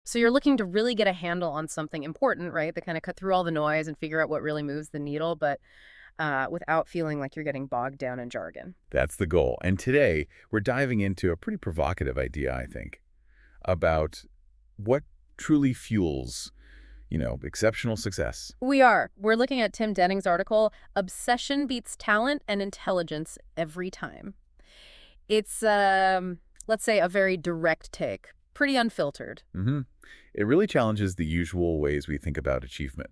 So you're looking to really get a handle on something important, right? That kind of cut through all the noise and figure out what really moves the needle, but without feeling like you're getting bogged down in jargon. That's the goal. And today, we're diving into a pretty provocative idea, I think, about what truly fuels, exceptional success. We're looking at Tim Denning's article, Obsession Beats Talent and Intelligence Every Time. It's, let's say, a very direct take, pretty unfiltered. hmm It really challenges the usual ways we think about achievement.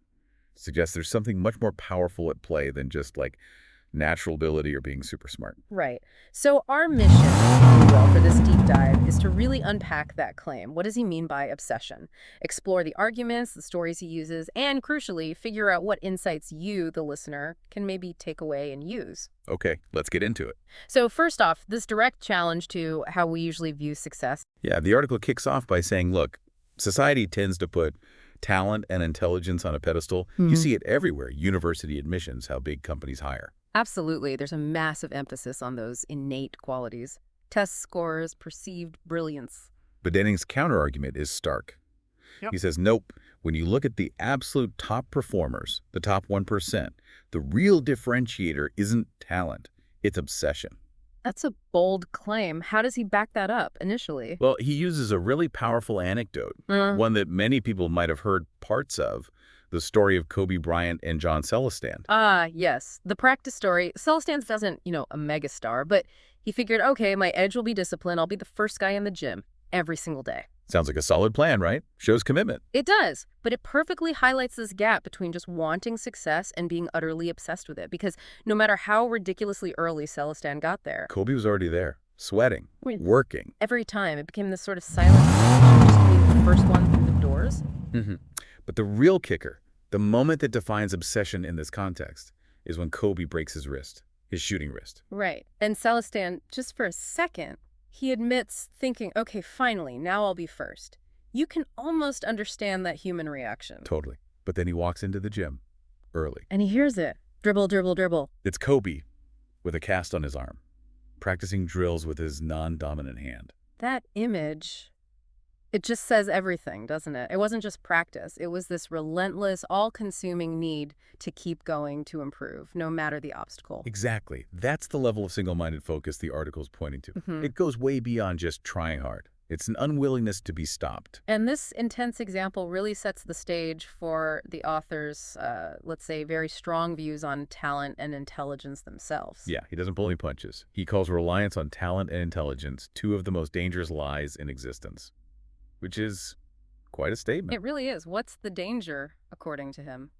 Suggests there's something much more powerful at play than just like natural ability or being super smart. Right. So our mission, if you will, for this deep dive is to really unpack that claim. What does he mean by obsession? Explore the arguments, the stories he uses, and crucially, figure out what insights you, the listener, can maybe take away and use. Okay, let's get into it. So first off, this direct challenge to how we usually view success. Yeah, the article kicks off by saying, look, society tends to put talent and intelligence on a pedestal. You see it everywhere. University admissions, how big companies hire. Absolutely. There's a massive emphasis on those innate qualities. Test scores, perceived brilliance. But Denning's counterargument is stark. Yep. He says, nope, when you look at the absolute top performers, the top 1%, the real differentiator isn't talent, it's obsession. That's a bold claim. How does he back that up initially? Well, he uses a really powerful anecdote, one that many people might have heard parts of, the story of Kobe Bryant and John Celestin. Yes. The practice story. Celestans doesn't, a megastar, but he figured, okay, my edge will be discipline. I'll be the first guy in the gym every single day. Sounds like a solid plan, right? Shows commitment. It does, but it perfectly highlights this gap between just wanting success and being utterly obsessed with it, because no matter how ridiculously early Celestin got there, Kobe was already there, sweating, working. every time it became this sort of silent competition, just being the first one through the doors. hmm But the real kicker, the moment that defines obsession in this context, is when Kobe breaks his wrist, his shooting wrist. Right. And Celestin, just for a second, he admits thinking, okay, finally, now I'll be first. You can almost understand that human reaction. Totally. But then he walks into the gym, early. And he hears it. Dribble, dribble, dribble. It's Kobe, with a cast on his arm, practicing drills with his non-dominant hand. That image, it just says everything, doesn't it? It wasn't just practice. It was this relentless, all-consuming need to keep going to improve, no matter the obstacle. Exactly. That's the level of single-minded focus the article's pointing to. Mhm. It goes way beyond just trying hard. It's an unwillingness to be stopped. And this intense example really sets the stage for the author's, let's say, very strong views on talent and intelligence themselves. Yeah, he doesn't pull any punches. He calls reliance on talent and intelligence two of the most dangerous lies in existence, which is quite a statement. It really is. What's the danger, according to him?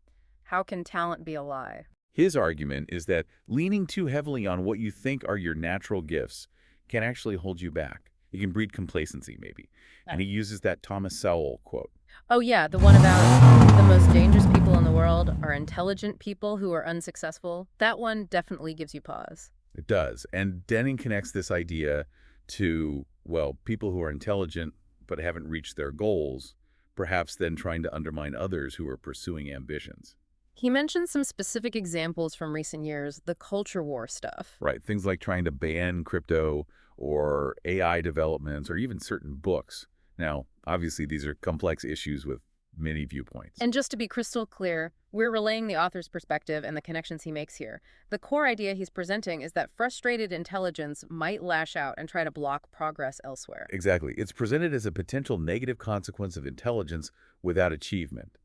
How can talent be a lie? His argument is that leaning too heavily on what you think are your natural gifts can actually hold you back. It can breed complacency, maybe. And he uses that Thomas Sowell quote. Oh, yeah, the one about the most dangerous people in the world are intelligent people who are unsuccessful. That one definitely gives you pause. It does. And Denning connects this idea to, well, people who are intelligent but haven't reached their goals, perhaps then trying to undermine others who are pursuing ambitions. He mentions some specific examples from recent years, the culture war stuff. Right, things like trying to ban crypto or AI developments or even certain books. Now, obviously, these are complex issues with many viewpoints. And just to be crystal clear, we're relaying the author's perspective and the connections he makes here. The core idea he's presenting is that frustrated intelligence might lash out and try to block progress elsewhere. Exactly. It's presented as a potential negative consequence of intelligence without achievement.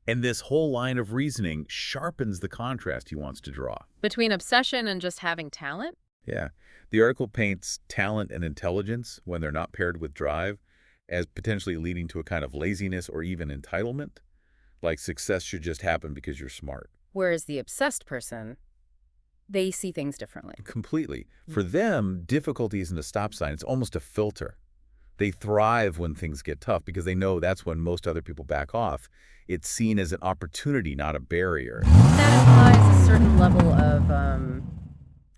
And this whole line of reasoning sharpens the contrast he wants to draw. Between obsession and just having talent? Yeah. The article paints talent and intelligence, when they're not paired with drive, as potentially leading to a kind of laziness or even entitlement. Like success should just happen because you're smart. Whereas the obsessed person, they see things differently. Completely. For them, difficulty isn't a stop sign. It's almost a filter. They thrive when things get tough because they know that's when most other people back off. It's seen as an opportunity, not a barrier. That implies a certain level of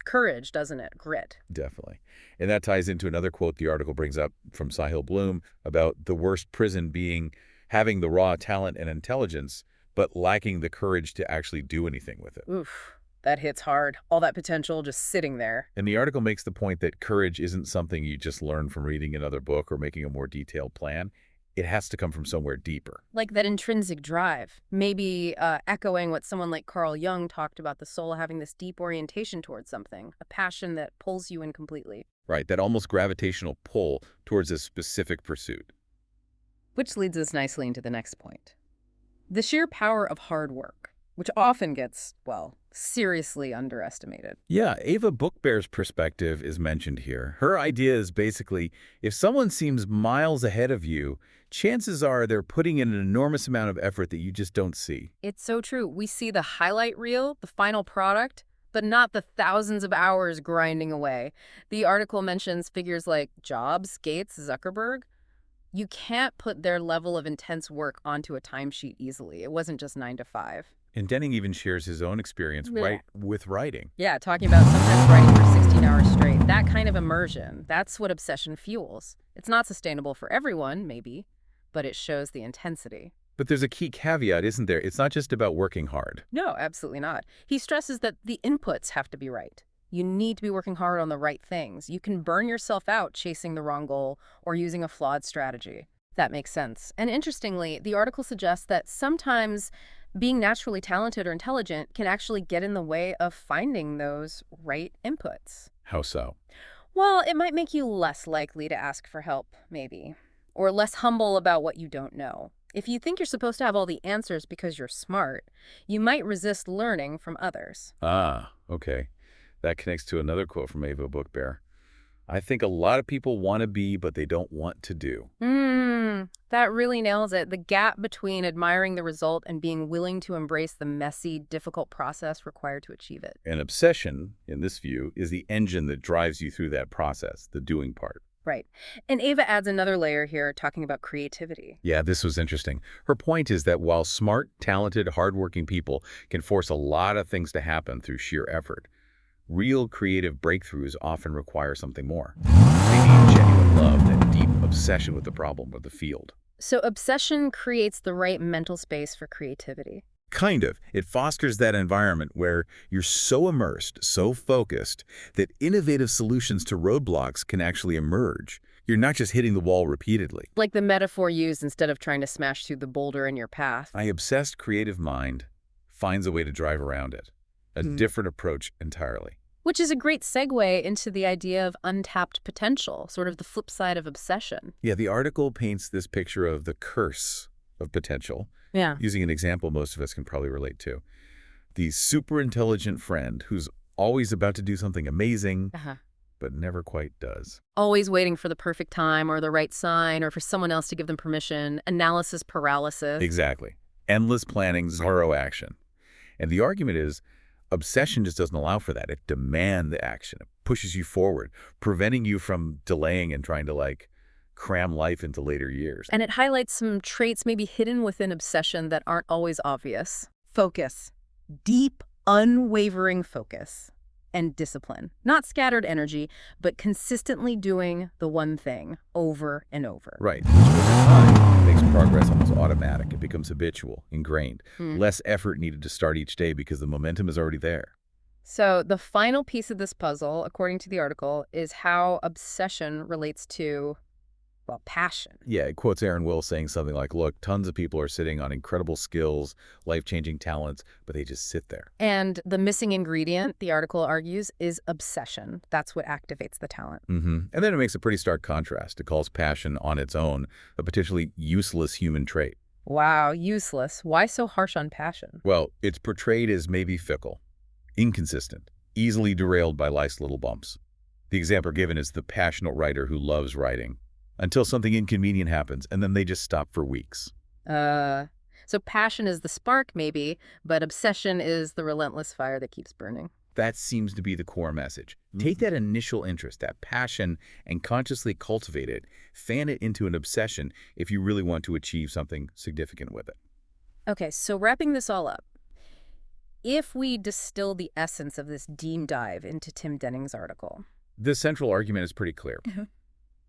courage, doesn't it? Grit. Definitely. And that ties into another quote the article brings up from Sahil Bloom about the worst prison being having the raw talent and intelligence, but lacking the courage to actually do anything with it. Oof, that hits hard. All that potential just sitting there. And the article makes the point that courage isn't something you just learn from reading another book or making a more detailed plan. It has to come from somewhere deeper. Like that intrinsic drive, maybe echoing what someone like Carl Jung talked about, the soul having this deep orientation towards something, a passion that pulls you in completely. Right, that almost gravitational pull towards a specific pursuit. Which leads us nicely into the next point. The sheer power of hard work, which often gets, well, seriously underestimated. Yeah, Ava Bookbear's perspective is mentioned here. Her idea is basically, if someone seems miles ahead of you, chances are they're putting in an enormous amount of effort that you just don't see. It's so true. We see the highlight reel, the final product, but not the thousands of hours grinding away. The article mentions figures like Jobs, Gates, Zuckerberg. You can't put their level of intense work onto a timesheet easily. It wasn't just 9 to 5. And Denning even shares his own experience with writing. Yeah, talking about sometimes writing for 16 hours straight. That kind of immersion, that's what obsession fuels. It's not sustainable for everyone, maybe, but it shows the intensity. But there's a key caveat, isn't there? It's not just about working hard. No, absolutely not. He stresses that the inputs have to be right. You need to be working hard on the right things. You can burn yourself out chasing the wrong goal or using a flawed strategy. That makes sense. And interestingly, the article suggests that sometimes being naturally talented or intelligent can actually get in the way of finding those right inputs. How so? Well, it might make you less likely to ask for help, maybe, or less humble about what you don't know. If you think you're supposed to have all the answers because you're smart, you might resist learning from others. Ah, okay. That connects to another quote from Ava Bookbear. I think a lot of people want to be, but they don't want to do. That really nails it. The gap between admiring the result and being willing to embrace the messy, difficult process required to achieve it. An obsession, in this view, is the engine that drives you through that process, the doing part. Right. And Ava adds another layer here, talking about creativity. Yeah, this was interesting. Her point is that while smart, talented, hardworking people can force a lot of things to happen through sheer effort, real creative breakthroughs often require something more. They need genuine love, that deep obsession with the problem or the field. So obsession creates the right mental space for creativity. Kind of. It fosters that environment where you're so immersed, so focused, that innovative solutions to roadblocks can actually emerge. You're not just hitting the wall repeatedly. Like the metaphor used instead of trying to smash through the boulder in your path. My obsessed creative mind finds a way to drive around it. A different approach entirely. Which is a great segue into the idea of untapped potential, sort of the flip side of obsession. Yeah, the article paints this picture of the curse of potential, using an example most of us can probably relate to. The super intelligent friend who's always about to do something amazing, but never quite does. Always waiting for the perfect time or the right sign or for someone else to give them permission. Analysis paralysis. Exactly. Endless planning, zero action. And the argument is, obsession just doesn't allow for that. It demands the action. It pushes you forward, preventing you from delaying and trying to, cram life into later years. And it highlights some traits maybe hidden within obsession that aren't always obvious. Focus. Deep, unwavering focus. And discipline. Not scattered energy, but consistently doing the one thing over and over. Right. Which over time makes progress almost automatic. It becomes habitual, ingrained. Less effort needed to start each day because the momentum is already there. So the final piece of this puzzle, according to the article, is how obsession relates to, well, passion. Yeah, it quotes Aaron Will saying something like, look, tons of people are sitting on incredible skills, life-changing talents, but they just sit there. And the missing ingredient, the article argues, is obsession. That's what activates the talent. And then it makes a pretty stark contrast. It calls passion on its own a potentially useless human trait. Wow, useless. Why so harsh on passion? Well, it's portrayed as maybe fickle, inconsistent, easily derailed by life's little bumps. The example given is the passionate writer who loves writing, until something inconvenient happens, and then they just stop for weeks. So passion is the spark, maybe, but obsession is the relentless fire that keeps burning. That seems to be the core message. Take that initial interest, that passion, and consciously cultivate it. Fan it into an obsession if you really want to achieve something significant with it. Okay, so wrapping this all up, if we distill the essence of this deep dive into Tim Denning's article. The central argument is pretty clear.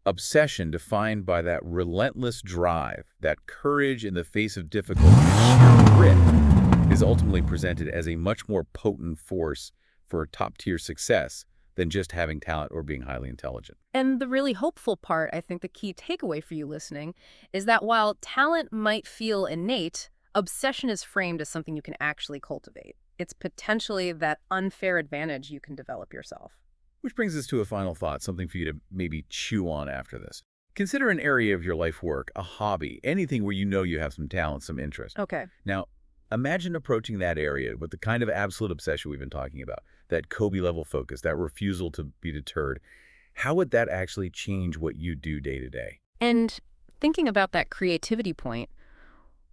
Obsession, defined by that relentless drive, that courage in the face of difficulty, and sheer grit, is ultimately presented as a much more potent force for top-tier success than just having talent or being highly intelligent. And the really hopeful part, I think the key takeaway for you listening, is that while talent might feel innate, obsession is framed as something you can actually cultivate. It's potentially that unfair advantage you can develop yourself. Which brings us to a final thought, something for you to maybe chew on after this. Consider an area of your life work, a hobby, anything where you know you have some talent, some interest. Okay. Now, imagine approaching that area with the kind of absolute obsession we've been talking about, that Kobe-level focus, that refusal to be deterred. How would that actually change what you do day to day? And thinking about that creativity point,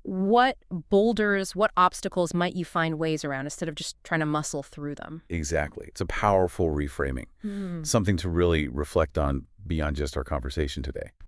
what boulders, what obstacles might you find ways around instead of just trying to muscle through them? Exactly. It's a powerful reframing, Hmm. something to really reflect on beyond just our conversation today.